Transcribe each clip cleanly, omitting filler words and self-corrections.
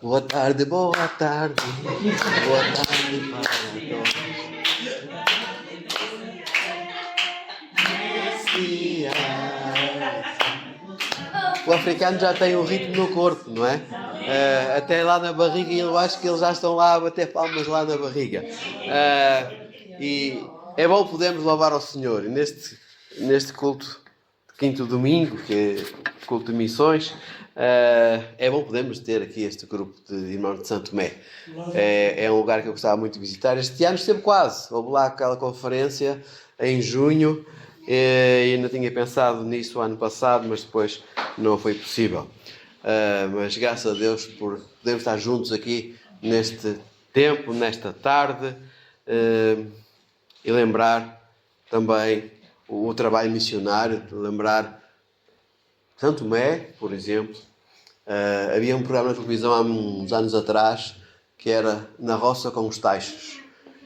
Boa tarde, boa tarde. Boa tarde para todos. O africano já tem um ritmo no corpo, não é? Até lá na barriga, e eu acho que eles já estão lá a bater palmas lá na barriga. E é bom podermos louvar ao Senhor. E neste culto de quinto domingo, que é culto de missões, é bom podermos ter aqui este grupo de irmãos de Santo Tomé. É um lugar que eu gostava muito de visitar. Este ano esteve quase. Houve lá aquela conferência em junho. E ainda tinha pensado nisso ano passado, mas depois não foi possível. Mas graças a Deus por podermos estar juntos aqui neste tempo, nesta tarde, e lembrar também o trabalho missionário, lembrar Santo Tomé, por exemplo. Havia um programa na televisão há uns anos atrás que era Na Roça com os Taixos.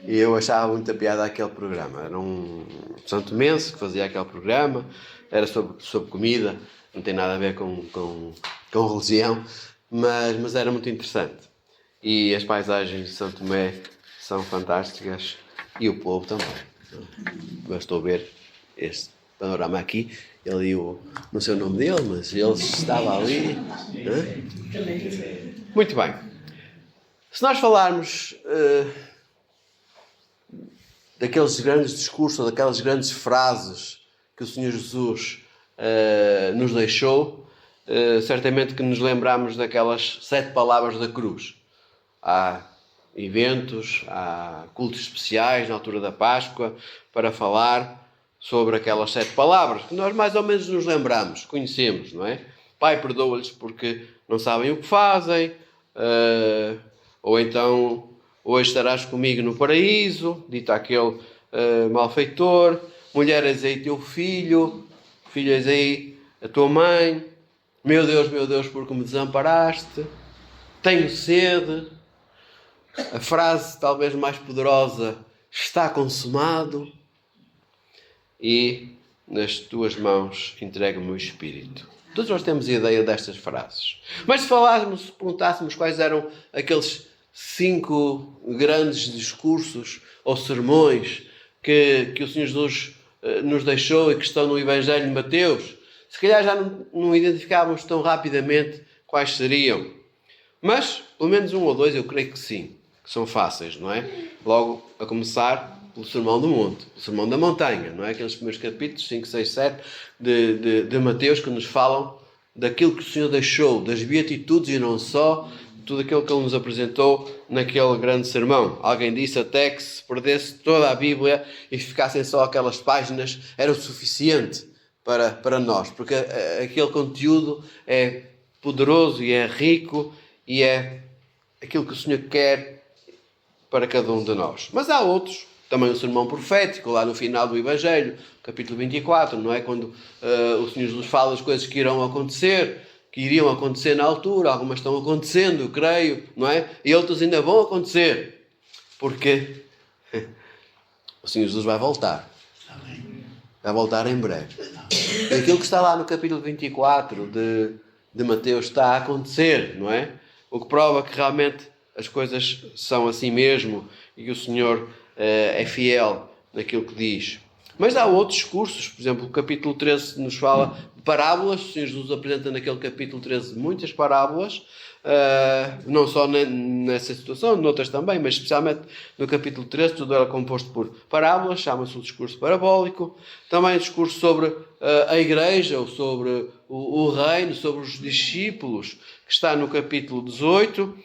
E eu achava muita piada aquele programa. Era um santomense que fazia aquele programa, era sobre comida, não tem nada a ver com religião, mas era muito interessante. E as paisagens de Santo Tomé são fantásticas e o povo também. Bastou ver este panorama aqui. Ele, não sei o nome dele, mas ele estava ali. Muito bem. Se nós falarmos daqueles grandes discursos, daquelas grandes frases que o Senhor Jesus nos deixou, certamente que nos lembramos daquelas 7 palavras da cruz. Há eventos, há cultos especiais na altura da Páscoa para falar sobre aquelas 7 palavras que nós mais ou menos nos lembramos, conhecemos, não é? Pai, perdoa-lhes porque não sabem o que fazem, ou então hoje estarás comigo no paraíso, dito aquele malfeitor. Mulher, eis aí teu filho. Filho, eis aí a tua mãe. Meu Deus, porque me desamparaste. Tenho sede. A frase talvez mais poderosa, está consumado. E nas tuas mãos entrega-me o Espírito. Todos nós temos a ideia destas frases. Mas se perguntássemos quais eram aqueles 5 grandes discursos ou sermões que o Senhor Jesus nos deixou e que estão no Evangelho de Mateus, se calhar já não identificávamos tão rapidamente quais seriam. Mas, pelo menos 1 ou 2, eu creio que sim, que são fáceis, não é? Logo, a começar pelo Sermão do Monte, o Sermão da Montanha, não é? Aqueles primeiros capítulos, 5, 6, 7, de Mateus, que nos falam daquilo que o Senhor deixou, das beatitudes e não só, tudo aquilo que Ele nos apresentou naquele grande sermão. Alguém disse até que se perdesse toda a Bíblia e ficassem só aquelas páginas, era o suficiente para nós, porque aquele conteúdo é poderoso e é rico e é aquilo que o Senhor quer para cada um de nós. Mas há outros, também o sermão profético, lá no final do Evangelho, capítulo 24, não é? Quando o Senhor Jesus fala as coisas que irão acontecer, que iriam acontecer na altura, algumas estão acontecendo, eu creio, não é? E outras ainda vão acontecer, porque o Senhor Jesus vai voltar. Vai voltar em breve. E aquilo que está lá no capítulo 24 de Mateus está a acontecer, não é? O que prova que realmente as coisas são assim mesmo e que o Senhor é fiel naquilo que diz. Mas há outros discursos, por exemplo, o capítulo 13 nos fala de parábolas. O Senhor Jesus apresenta naquele capítulo 13 muitas parábolas, não só nessa situação, noutras também, mas especialmente no capítulo 13, tudo era composto por parábolas, chama-se o discurso parabólico. Também o discurso sobre a igreja, ou sobre o reino, sobre os discípulos, que está no capítulo 18.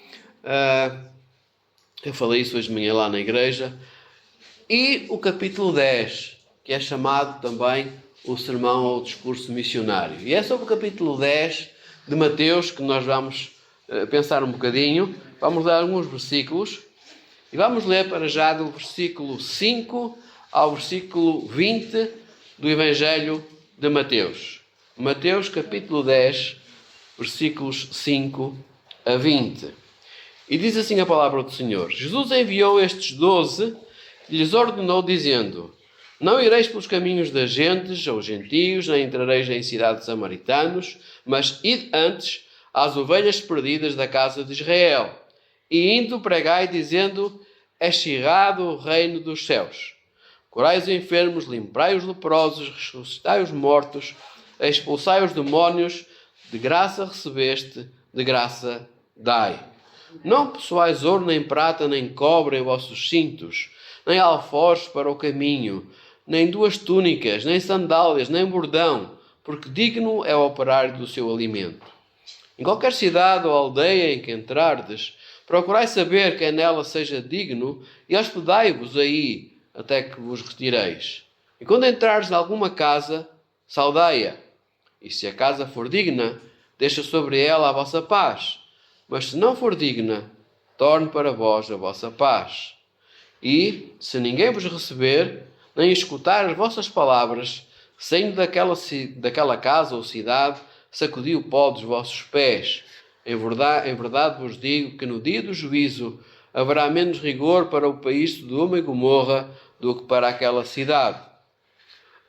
Eu falei isso hoje de manhã lá na igreja. E o capítulo 10, que é chamado também o sermão ou o discurso missionário. E é sobre o capítulo 10 de Mateus que nós vamos pensar um bocadinho. Vamos ler alguns versículos e vamos ler para já do versículo 5 ao versículo 20 do Evangelho de Mateus. Mateus capítulo 10, versículos 5 a 20. E diz assim a palavra do Senhor: Jesus enviou estes 12 e lhes ordenou, dizendo: não ireis pelos caminhos das gentes ou gentios, nem entrareis em cidades samaritanos, mas ide antes às ovelhas perdidas da casa de Israel. E indo pregai, dizendo: é chegado o reino dos céus. Curai os enfermos, limpai os leprosos, ressuscitai os mortos, expulsai os demónios, de graça recebeste, de graça dai. Não possuais ouro, nem prata, nem cobre em vossos cintos, nem alforjes para o caminho, nem 2 túnicas, nem sandálias, nem bordão, porque digno é o operário do seu alimento. Em qualquer cidade ou aldeia em que entrardes, procurai saber quem nela seja digno e hospedai-vos aí, até que vos retireis. E quando entrares em alguma casa, saudai-a. E se a casa for digna, deixa sobre ela a vossa paz. Mas se não for digna, torne para vós a vossa paz. E, se ninguém vos receber, nem escutar as vossas palavras, saindo daquela casa ou cidade, sacudi o pó dos vossos pés. Em verdade vos digo que no dia do juízo haverá menos rigor para o país de Sodoma e Gomorra do que para aquela cidade.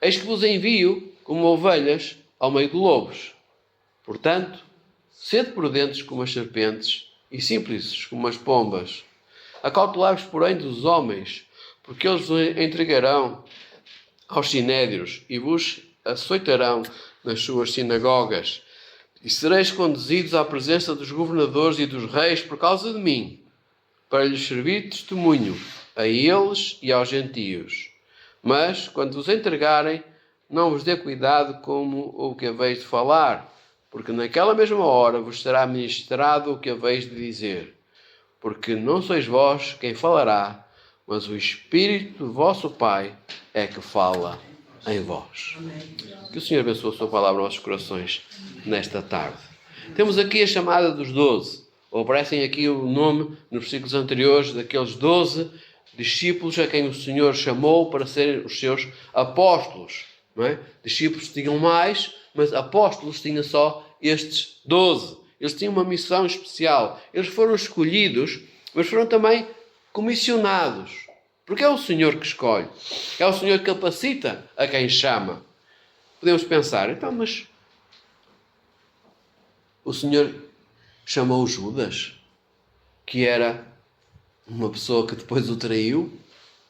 Eis que vos envio como ovelhas ao meio de lobos. Portanto, sede prudentes como as serpentes e simples como as pombas. Acautelai-vos, porém, dos homens, porque eles vos entregarão aos sinédrios e vos açoitarão nas suas sinagogas. E sereis conduzidos à presença dos governadores e dos reis por causa de mim, para lhes servir testemunho a eles e aos gentios. Mas, quando vos entregarem, não vos dê cuidado como o que haveis de falar, porque naquela mesma hora vos será ministrado o que haveis de dizer. Porque não sois vós quem falará, mas o Espírito do vosso Pai é que fala em vós. Que o Senhor abençoe a sua palavra aos nossos corações nesta tarde. Temos aqui a chamada dos 12. Ou aparecem aqui o nome, nos versículos anteriores, daqueles 12 discípulos a quem o Senhor chamou para serem os seus apóstolos. Não é? Discípulos tinham mais, mas apóstolos tinham só estes 12. Eles tinham uma missão especial. Eles foram escolhidos, mas foram também comissionados. Porque é o Senhor que escolhe. É o Senhor que capacita a quem chama. Podemos pensar, então, mas o Senhor chamou Judas, que era uma pessoa que depois o traiu.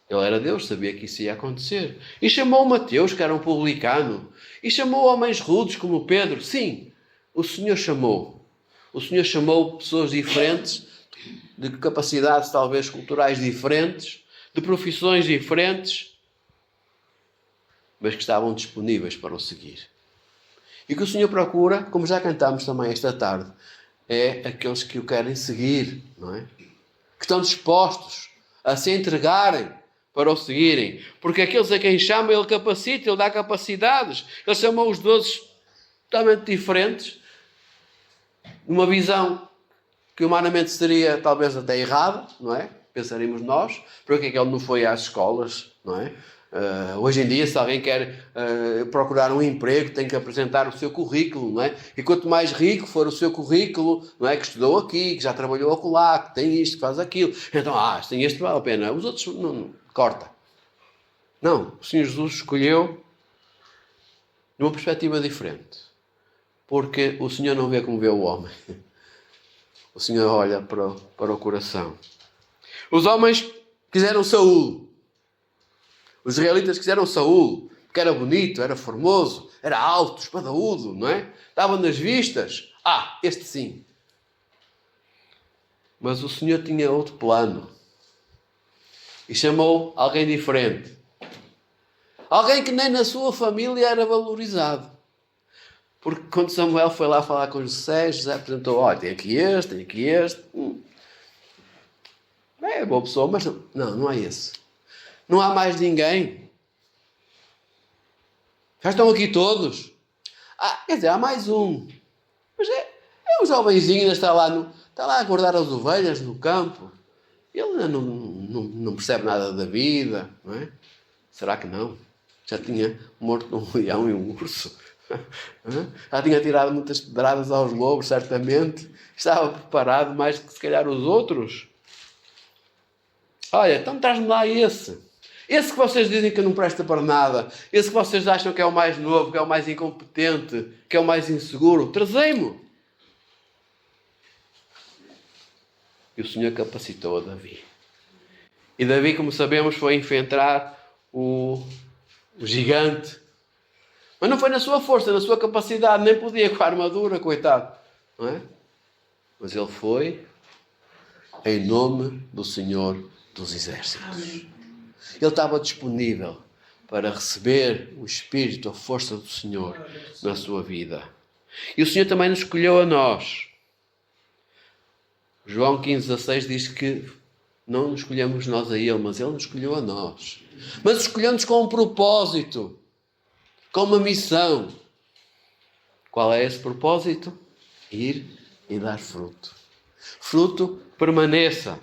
Ele era Deus, sabia que isso ia acontecer. E chamou Mateus, que era um publicano. E chamou homens rudes como Pedro. Sim, o Senhor chamou. O Senhor chamou pessoas diferentes, de capacidades talvez culturais diferentes, de profissões diferentes, mas que estavam disponíveis para o seguir. E o que o Senhor procura, como já cantámos também esta tarde, é aqueles que o querem seguir, não é? Que estão dispostos a se entregarem para o seguirem. Porque aqueles a quem chama, Ele capacita, Ele dá capacidades. Ele chamou os 12 totalmente diferentes, numa visão que humanamente seria talvez até errada, não é? Pensaríamos nós. Porque é que Ele não foi às escolas, não é? Hoje em dia, se alguém quer procurar um emprego, tem que apresentar o seu currículo, não é? E quanto mais rico for o seu currículo, não é? Que estudou aqui, que já trabalhou acolá, que tem isto, que faz aquilo. Então, se tem este, vale a pena. Os outros, não, corta. Não, o Senhor Jesus escolheu de uma perspectiva diferente. Porque o Senhor não vê como vê o homem. O Senhor olha para o coração. Os homens quiseram Saúl. Os israelitas quiseram Saúl, porque era bonito, era formoso, era alto, espadaúdo, não é? Estava nas vistas. Este sim. Mas o Senhor tinha outro plano. E chamou alguém diferente. Alguém que nem na sua família era valorizado. Porque quando Samuel foi lá falar com José apresentou, tem aqui este. É boa pessoa, mas não é esse. Não há mais ninguém. Já estão aqui todos. Quer dizer, há mais um. Mas é um jovenzinho, ainda está lá a guardar as ovelhas no campo. Ele ainda não percebe nada da vida, não é? Será que não? Já tinha morto um leão e um urso. Já tinha tirado muitas pedradas aos lobos, certamente. Estava preparado mais que se calhar os outros. Olha, então traz-me lá esse. Esse que vocês dizem que não presta para nada. Esse que vocês acham que é o mais novo, que é o mais incompetente, que é o mais inseguro. Trazei-mo. E o Senhor capacitou a Davi. E Davi, como sabemos, foi enfrentar o gigante. Mas não foi na sua força, na sua capacidade. Nem podia com a armadura, coitado. Não é? Mas ele foi em nome do Senhor dos Exércitos. Ele estava disponível para receber o Espírito, a força do Senhor na sua vida. E o Senhor também nos escolheu a nós. João 15,16 diz que não nos escolhemos nós a Ele, mas Ele nos escolheu a nós. Mas escolheu-nos com um propósito, com uma missão. Qual é esse propósito? Ir e dar fruto. Fruto permaneça.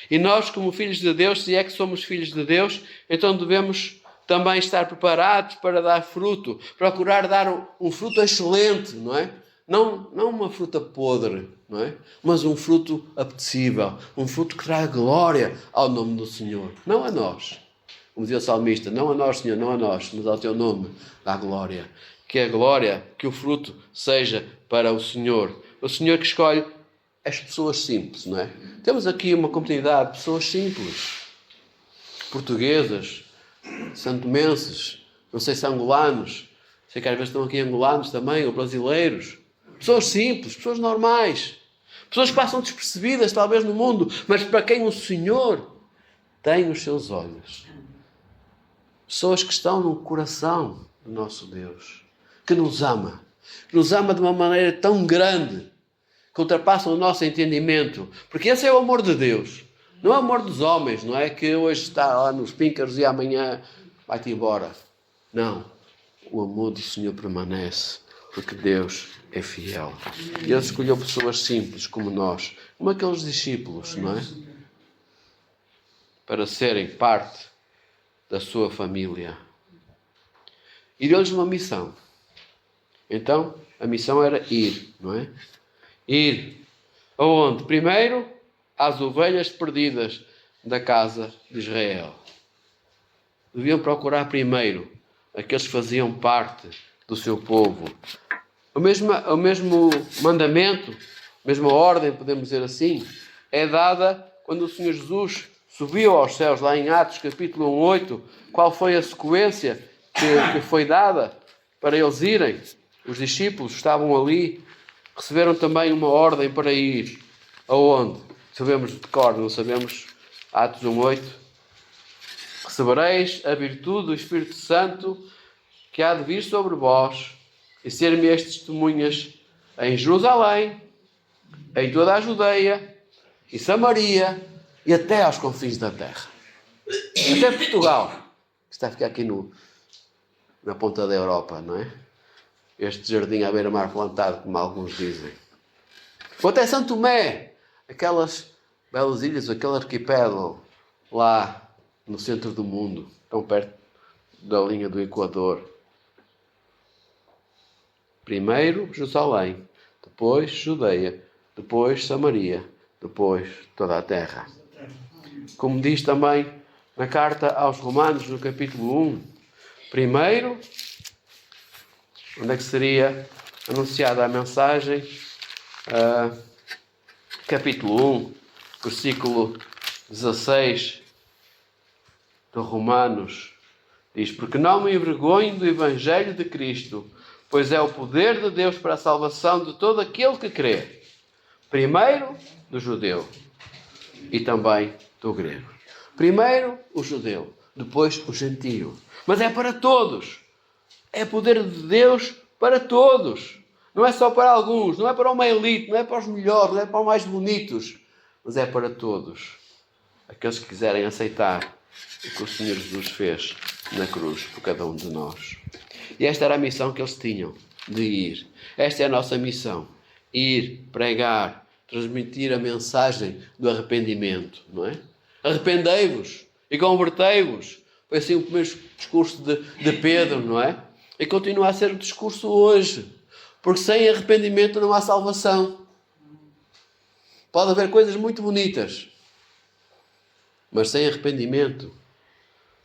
E nós, como filhos de Deus, se é que somos filhos de Deus, então devemos também estar preparados para dar fruto, procurar dar um fruto excelente, não é? Não uma fruta podre, não é? Mas um fruto apetecível, um fruto que traga glória ao nome do Senhor. Não a nós, como dizia o salmista, não a nós, Senhor, não a nós, mas ao teu nome dá glória. Que a glória, que o fruto seja para o Senhor. O Senhor que escolhe as pessoas simples, não é? Temos aqui uma comunidade de pessoas simples, portuguesas, santomenses, não sei se angolanos, sei que às vezes estão aqui angolanos também, ou brasileiros. Pessoas simples, pessoas normais, pessoas que passam despercebidas talvez no mundo, mas para quem o Senhor tem os seus olhos. Pessoas que estão no coração do nosso Deus, que nos ama de uma maneira tão grande, que ultrapassa o nosso entendimento, porque esse é o amor de Deus, não é o amor dos homens, não é que hoje está lá nos píncaros e amanhã vai-te embora. Não, o amor do Senhor permanece, porque Deus é fiel. E Ele escolheu pessoas simples como nós, como aqueles discípulos, não é? Para serem parte da sua família. E deu-lhes uma missão. Então, a missão era ir, não é? Ir aonde? Primeiro, às ovelhas perdidas da casa de Israel. Deviam procurar primeiro aqueles que faziam parte do seu povo. O mesmo mandamento, a mesma ordem, podemos dizer assim, é dada quando o Senhor Jesus subiu aos céus, lá em Atos capítulo 8. Qual foi a sequência que foi dada para eles irem? Os discípulos estavam ali, receberam também uma ordem para ir. Aonde? Sabemos de cor, não sabemos? Atos 1:8. Recebereis a virtude do Espírito Santo que há de vir sobre vós e ser-me testemunhas em Jerusalém, em toda a Judeia e Samaria e até aos confins da terra. Até Portugal, que está a ficar aqui na ponta da Europa, não é? Este jardim à beira-mar plantado, como alguns dizem. Ou até Santo Tomé, aquelas belas ilhas, aquele arquipélago lá no centro do mundo, tão perto da linha do Equador. Primeiro Jerusalém, depois Judeia, depois Samaria, depois toda a terra. Como diz também na carta aos Romanos, no capítulo 1, primeiro, onde é que seria anunciada a mensagem? Capítulo 1, versículo 16 de Romanos, diz: porque não me envergonho do Evangelho de Cristo, pois é o poder de Deus para a salvação de todo aquele que crê. Primeiro do judeu e também do grego. Primeiro o judeu, depois o gentio. Mas é para todos. É poder de Deus para todos. Não é só para alguns, não é para uma elite, não é para os melhores, não é para os mais bonitos. Mas é para todos. Aqueles que quiserem aceitar o que o Senhor Jesus fez na cruz por cada um de nós. E esta era a missão que eles tinham, de ir. Esta é a nossa missão. Ir, pregar, transmitir a mensagem do arrependimento, não é? Arrependei-vos e convertei-vos. Foi assim o primeiro discurso de Pedro, não é? E continua a ser o discurso hoje. Porque sem arrependimento não há salvação. Pode haver coisas muito bonitas, mas sem arrependimento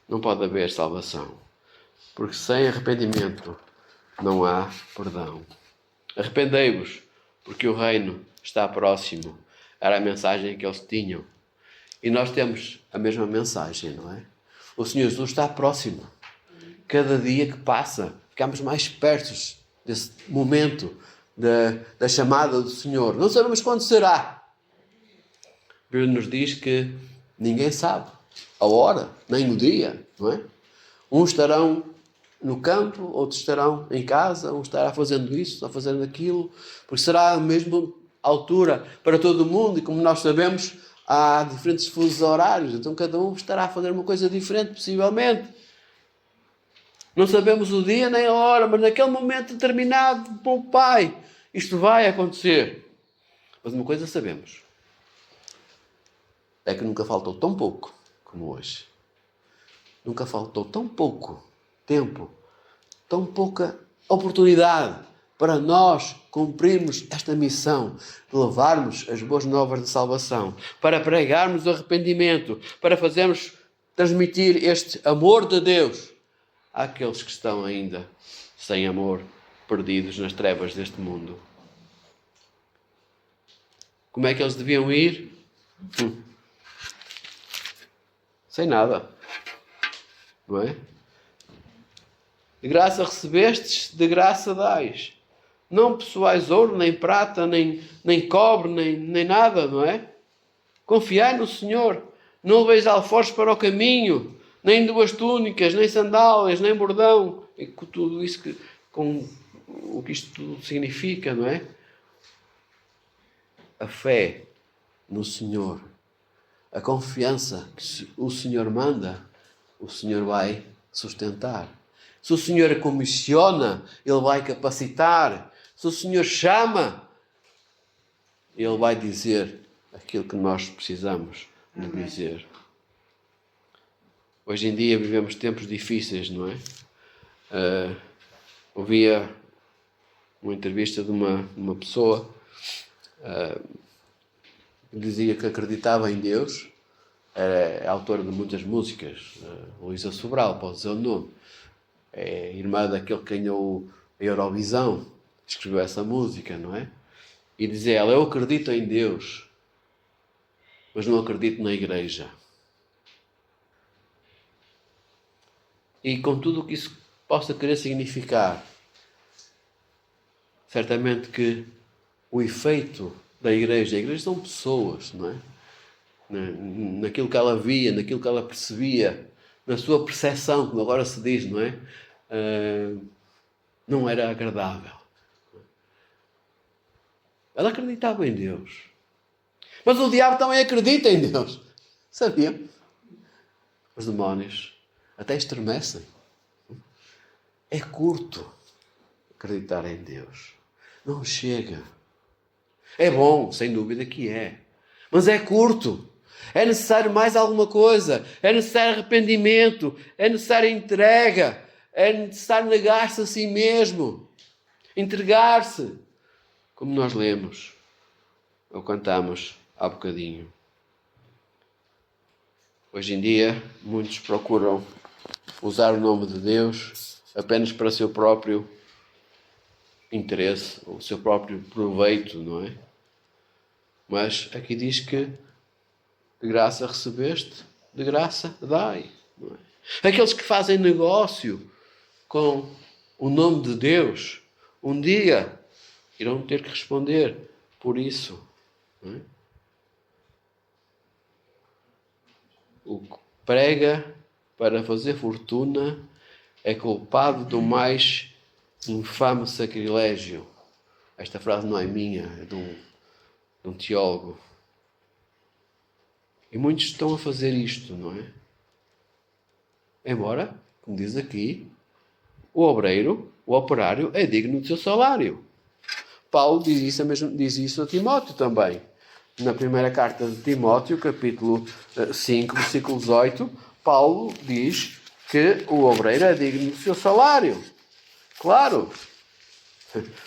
não pode haver salvação. Porque sem arrependimento não há perdão. Arrependei-vos, porque o reino está próximo. Era a mensagem que eles tinham. E nós temos a mesma mensagem, não é? O Senhor Jesus está próximo. Cada dia que passa, ficamos mais perto desse momento da chamada do Senhor. Não sabemos quando será. A Bíblia nos diz que ninguém sabe a hora, nem o dia, não é? Uns estarão no campo, outros estarão em casa, um estará fazendo isso, ou fazendo aquilo, porque será a mesma altura para todo o mundo, e como nós sabemos, há diferentes fusos horários, então cada um estará a fazer uma coisa diferente, possivelmente. Não sabemos o dia nem a hora, mas naquele momento determinado pelo Pai, isto vai acontecer. Mas uma coisa sabemos, é que nunca faltou tão pouco como hoje. Nunca faltou tão pouco tempo, tão pouca oportunidade para nós cumprirmos esta missão de levarmos as boas novas de salvação, para pregarmos o arrependimento, para fazermos transmitir este amor de Deus àqueles que estão ainda sem amor, perdidos nas trevas deste mundo. Como é que eles deviam ir? Sem nada. Não é? De graça recebestes, de graça dais. Não possuais ouro, nem prata, nem cobre, nem nada, não é? Confiai no Senhor. Não leveis alforjes para o caminho, nem duas túnicas, nem sandálias, nem bordão. E com tudo isso, com o que isto tudo significa, não é? A fé no Senhor, a confiança que o Senhor manda, o Senhor vai sustentar. Se o Senhor comissiona, Ele vai capacitar. Se o Senhor chama, Ele vai dizer aquilo que nós precisamos de dizer. Hoje em dia vivemos tempos difíceis, não é? Ouvia uma entrevista de uma pessoa que dizia que acreditava em Deus. É autora de muitas músicas, Luísa Sobral, pode dizer o nome. É irmã daquele que ganhou a Eurovisão, escreveu essa música, não é? E dizia ela, eu acredito em Deus, mas não acredito na igreja. E com tudo o que isso possa querer significar, certamente que o efeito da igreja, a igreja são pessoas, não é? Naquilo que ela via, naquilo que ela percebia, na sua percepção, como agora se diz, não é? Não era agradável. Ela acreditava em Deus. Mas o diabo também acredita em Deus. Sabiam? Os demónios até estremecem. É curto acreditar em Deus. Não chega. É bom, sem dúvida que é. Mas é curto. É necessário mais alguma coisa. É necessário arrependimento. É necessário entrega. É necessário negar-se a si mesmo. Entregar-se. Como nós lemos ou cantamos há bocadinho. Hoje em dia, muitos procuram usar o nome de Deus apenas para o seu próprio interesse, ou o seu próprio proveito, não é? Mas aqui diz que de graça recebeste, de graça dai. Não é? Aqueles que fazem negócio com o nome de Deus, um dia irão ter que responder por isso. Não é? O que prega para fazer fortuna é culpado do mais infame sacrilégio. Esta frase não é minha, é de um teólogo. E muitos estão a fazer isto, não é? Embora, como diz aqui, o obreiro, o operário, é digno do seu salário. Paulo diz isso a Timóteo também. Na primeira carta de Timóteo, capítulo 5, versículo 18, Paulo diz que o obreiro é digno do seu salário. Claro.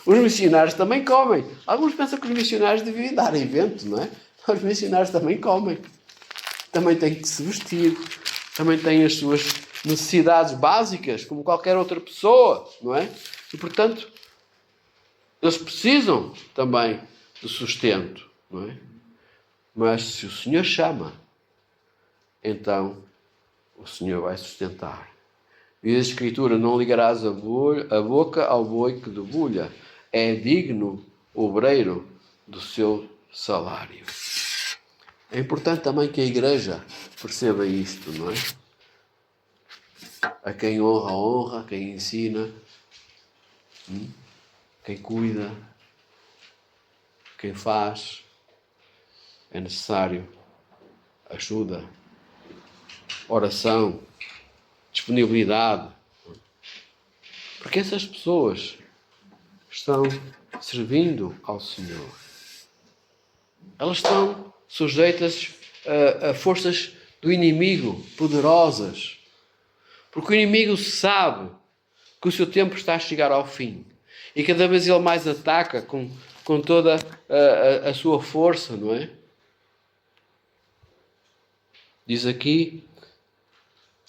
Os missionários também comem. Alguns pensam que os missionários deviam dar evento, não é? Os missionários também comem. Também têm que se vestir. Também têm as suas necessidades básicas, como qualquer outra pessoa, não é? E, portanto, eles precisam também de sustento, não é? Mas se o Senhor chama, então o Senhor vai sustentar. Diz a Escritura: não ligarás a boca ao boi que debulha. É digno o obreiro do seu salário. É importante também que a igreja perceba isto, não é? A quem honra, honra. Quem ensina, quem cuida, quem faz. É necessário ajuda, oração, disponibilidade. Porque essas pessoas estão servindo ao Senhor. Elas estão sujeitas a forças do inimigo poderosas. Porque o inimigo sabe que o seu tempo está a chegar ao fim. E cada vez ele mais ataca com toda a sua força, não é? Diz aqui,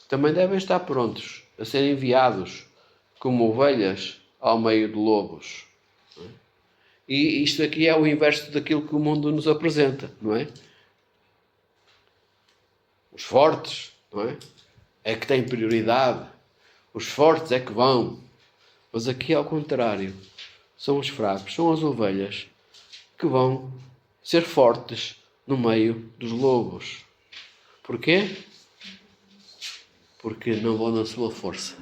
também devem estar prontos a serem enviados como ovelhas ao meio de lobos. Não é? E isto aqui é o inverso daquilo que o mundo nos apresenta, não é? Os fortes, não é? É que têm prioridade. Os fortes é que vão. Mas aqui, ao contrário, são os fracos, são as ovelhas que vão ser fortes no meio dos lobos. Porquê? Porque não vão na sua força,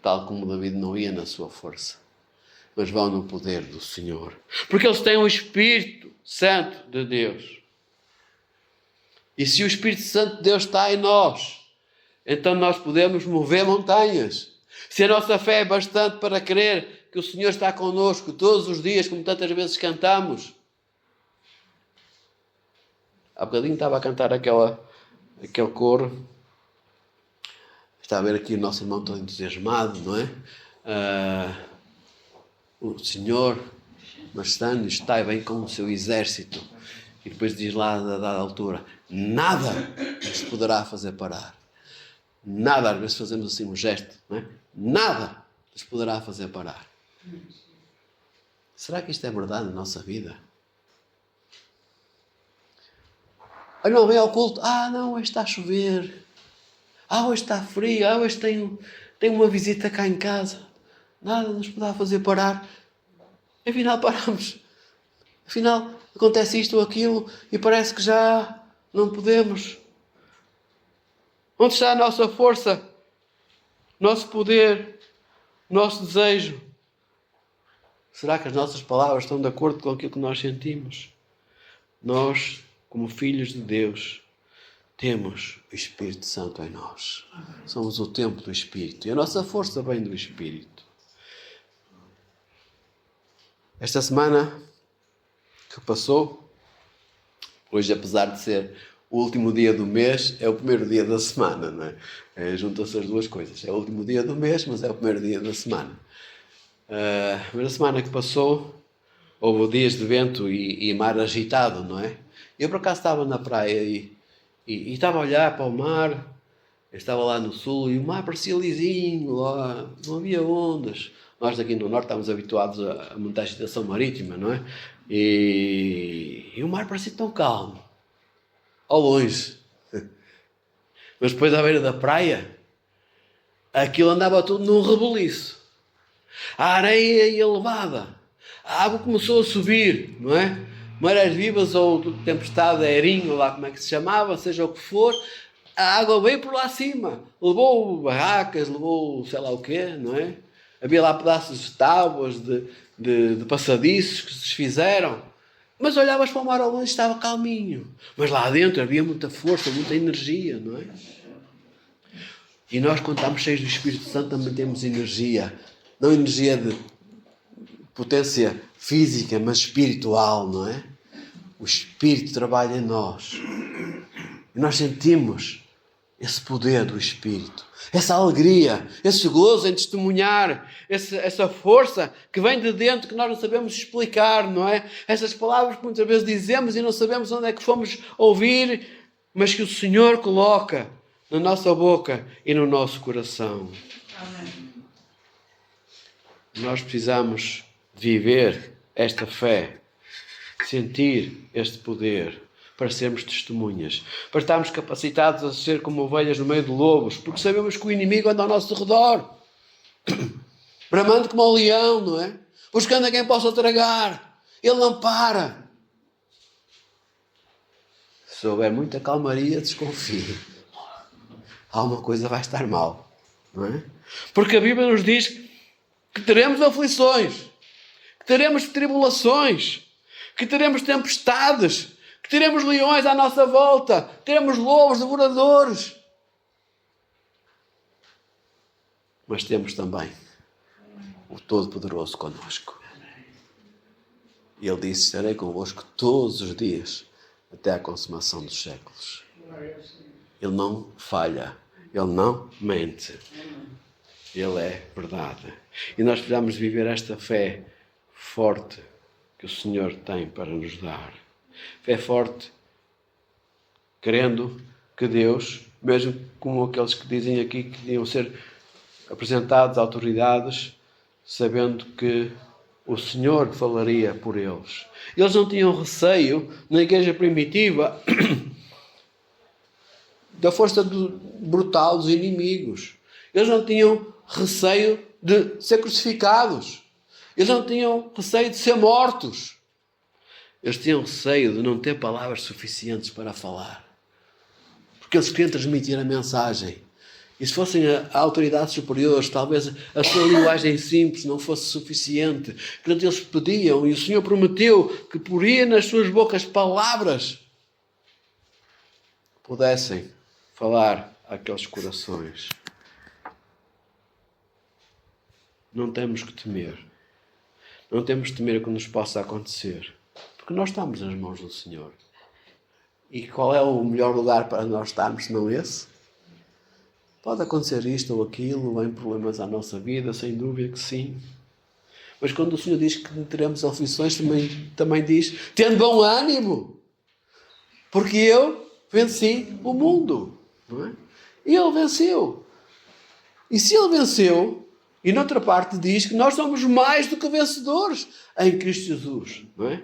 tal como David não ia na sua força, mas vão no poder do Senhor. Porque eles têm o Espírito Santo de Deus. E se o Espírito Santo de Deus está em nós, então nós podemos mover montanhas. Se a nossa fé é bastante para crer que o Senhor está connosco todos os dias, como tantas vezes cantamos. Há bocadinho estava a cantar aquele coro. Está a ver aqui o nosso irmão todo entusiasmado, não é? O Senhor, marchando, está bem com o seu exército. E depois diz lá, a dada altura, nada nos poderá fazer parar. Nada, às vezes fazemos assim um gesto, não é? Nada nos poderá fazer parar. Será que isto é verdade na nossa vida? Ah, não, vem ao culto. Ah, não, hoje está a chover. Ah, hoje está frio. Ah, hoje tem uma visita cá em casa. Nada nos poderá fazer parar. Afinal, paramos. Afinal, acontece isto ou aquilo e parece que já não podemos. Onde está a nossa força? Nosso poder? Nosso desejo? Será que as nossas palavras estão de acordo com aquilo que nós sentimos? Nós, como filhos de Deus, temos o Espírito Santo em nós. Somos o templo do Espírito. E a nossa força vem do Espírito. Esta semana que passou, hoje, apesar de ser o último dia do mês, é o primeiro dia da semana, não é? Juntam-se as duas coisas. É o último dia do mês, mas é o primeiro dia da semana. Mas a semana que passou, houve dias de vento e mar agitado, não é? Eu, por acaso, estava na praia e estava a olhar para o mar. Eu estava lá no sul e o mar parecia lisinho, lá, não havia ondas. Nós aqui no norte estamos habituados a muita agitação marítima, não é? E o mar parecia tão calmo, ao longe. Mas depois à beira da praia, aquilo andava tudo num rebuliço. A areia ia elevada, a água começou a subir, não é? Marés vivas ou tempestade aerinho, lá como é que se chamava, seja o que for, a água veio por lá acima, levou barracas, levou sei lá o quê, não é? Havia lá pedaços de tábuas, de passadiços que se desfizeram, mas olhavas para o mar ao longe e estava calminho. Mas lá dentro havia muita força, muita energia, não é? E nós, quando estamos cheios do Espírito Santo, também temos energia. Não energia de potência física, mas espiritual, não é? O Espírito trabalha em nós. E nós sentimos esse poder do Espírito, essa alegria, esse gozo em testemunhar, essa força que vem de dentro que nós não sabemos explicar, não é? Essas palavras que muitas vezes dizemos e não sabemos onde é que fomos ouvir, mas que o Senhor coloca na nossa boca e no nosso coração. Amém. Nós precisamos viver esta fé, sentir este poder, para sermos testemunhas, para estarmos capacitados a ser como ovelhas no meio de lobos, porque sabemos que o inimigo anda ao nosso redor, bramando como um leão, não é? Buscando a quem possa tragar. Ele não para. Se houver muita calmaria, desconfie. Alguma coisa vai estar mal, não é? Porque a Bíblia nos diz que teremos aflições, que teremos tribulações, que teremos tempestades, que teremos leões à nossa volta, teremos lobos devoradores. Mas temos também o Todo-Poderoso connosco. E Ele disse: estarei convosco todos os dias, até à consumação dos séculos. Ele não falha, Ele não mente. Ele é verdade. E nós precisamos viver esta fé forte que o Senhor tem para nos dar. Fé forte, crendo que Deus, mesmo como aqueles que dizem aqui que iam ser apresentados a autoridades, sabendo que o Senhor falaria por eles. Eles não tinham receio, na igreja primitiva, da força brutal dos inimigos. Eles não tinham receio de ser crucificados. Eles não tinham receio de ser mortos. Eles tinham receio de não ter palavras suficientes para falar. Porque eles queriam transmitir a mensagem. E se fossem a autoridades superiores, talvez a sua linguagem simples não fosse suficiente. Portanto, eles pediam, e o Senhor prometeu que poria nas suas bocas palavras que pudessem falar àqueles corações. Não temos que temer. Não temos que temer o que nos possa acontecer. Porque nós estamos nas mãos do Senhor. E qual é o melhor lugar para nós estarmos, senão esse? Pode acontecer isto ou aquilo, vem problemas à nossa vida, sem dúvida que sim. Mas quando o Senhor diz que teremos aflições, também diz: tendo bom ânimo, porque eu venci o mundo. Não é? E Ele venceu. E se Ele venceu, e noutra parte diz que nós somos mais do que vencedores em Cristo Jesus, não é?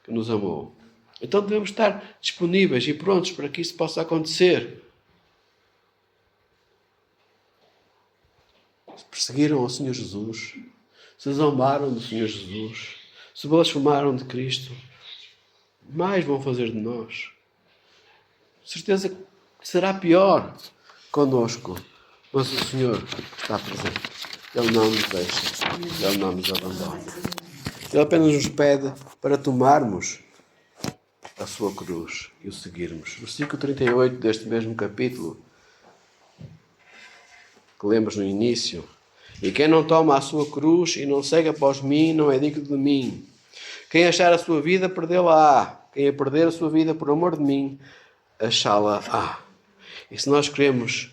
Que nos amou. Então devemos estar disponíveis e prontos para que isso possa acontecer. Se perseguiram ao Senhor Jesus, se zombaram do Senhor Jesus, se blasfemaram de Cristo, mais vão fazer de nós. Certeza que será pior connosco, mas o Senhor está presente. Ele não nos deixa, Ele não nos abandona. Ele apenas nos pede para tomarmos a sua cruz e o seguirmos. Versículo 38 deste mesmo capítulo, que lemos no início: e quem não toma a sua cruz e não segue após mim, não é digno de mim. Quem achar a sua vida, perdê-la-á. Quem a perder a sua vida por amor de mim, achá-la-á. E se nós queremos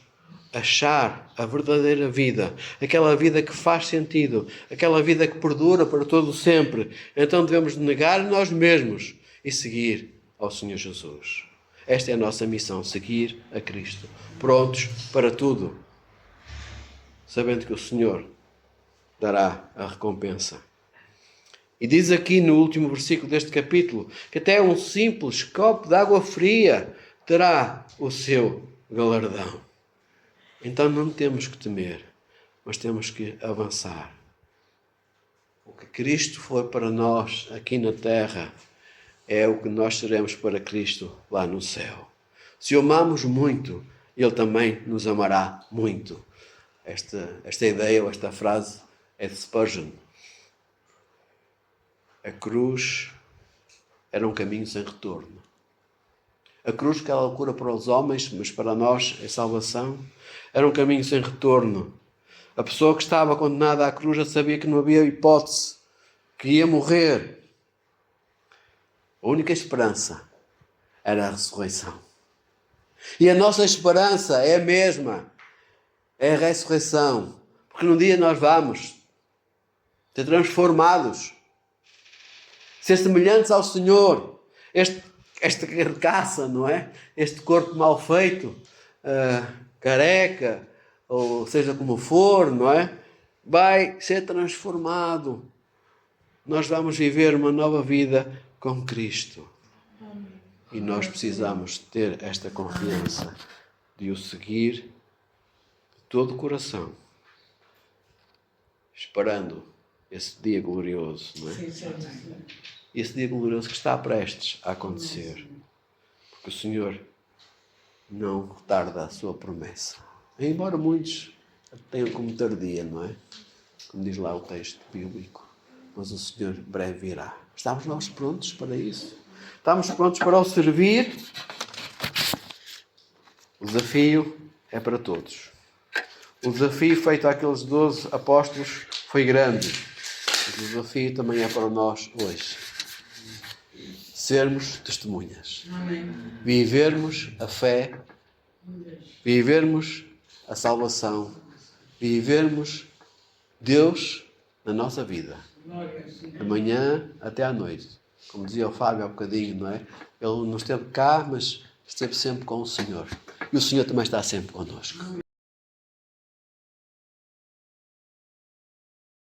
achar a verdadeira vida, aquela vida que faz sentido, aquela vida que perdura para todo o sempre, então devemos negar nós mesmos e seguir ao Senhor Jesus. Esta é a nossa missão: seguir a Cristo, prontos para tudo, sabendo que o Senhor dará a recompensa. E diz aqui no último versículo deste capítulo que até um simples copo de água fria terá o seu galardão. Então não temos que temer, mas temos que avançar. O que Cristo foi para nós aqui na terra é o que nós seremos para Cristo lá no céu. Se o amamos muito, Ele também nos amará muito. Esta ideia ou esta frase é de Spurgeon. A cruz era um caminho sem retorno. A cruz, que é a loucura para os homens, mas para nós é salvação, era um caminho sem retorno. A pessoa que estava condenada à cruz já sabia que não havia hipótese, que ia morrer. A única esperança era a ressurreição. E a nossa esperança é a mesma. É a ressurreição. Porque num dia nós vamos ser transformados, ser semelhantes ao Senhor. Esta carcaça, não é? Este corpo mal feito, careca, ou seja como for, não é? Vai ser transformado. Nós vamos viver uma nova vida com Cristo. E nós precisamos ter esta confiança de o seguir de todo o coração, esperando esse dia glorioso, não é? Esse dia glorioso que está prestes a acontecer. Porque o Senhor não tarda a sua promessa. Embora muitos a tenham como tardia, não é? Como diz lá o texto bíblico. Mas o Senhor breve virá. Estamos nós prontos para isso? Estamos prontos para o servir? O desafio é para todos. O desafio feito àqueles 12 apóstolos foi grande. Mas o desafio também é para nós hoje. Sermos testemunhas. Vivermos a fé. Vivermos a salvação. Vivermos Deus na nossa vida. Da manhã até à noite. Como dizia o Fábio há bocadinho, não é? Ele não esteve cá, mas esteve sempre com o Senhor. E o Senhor também está sempre connosco.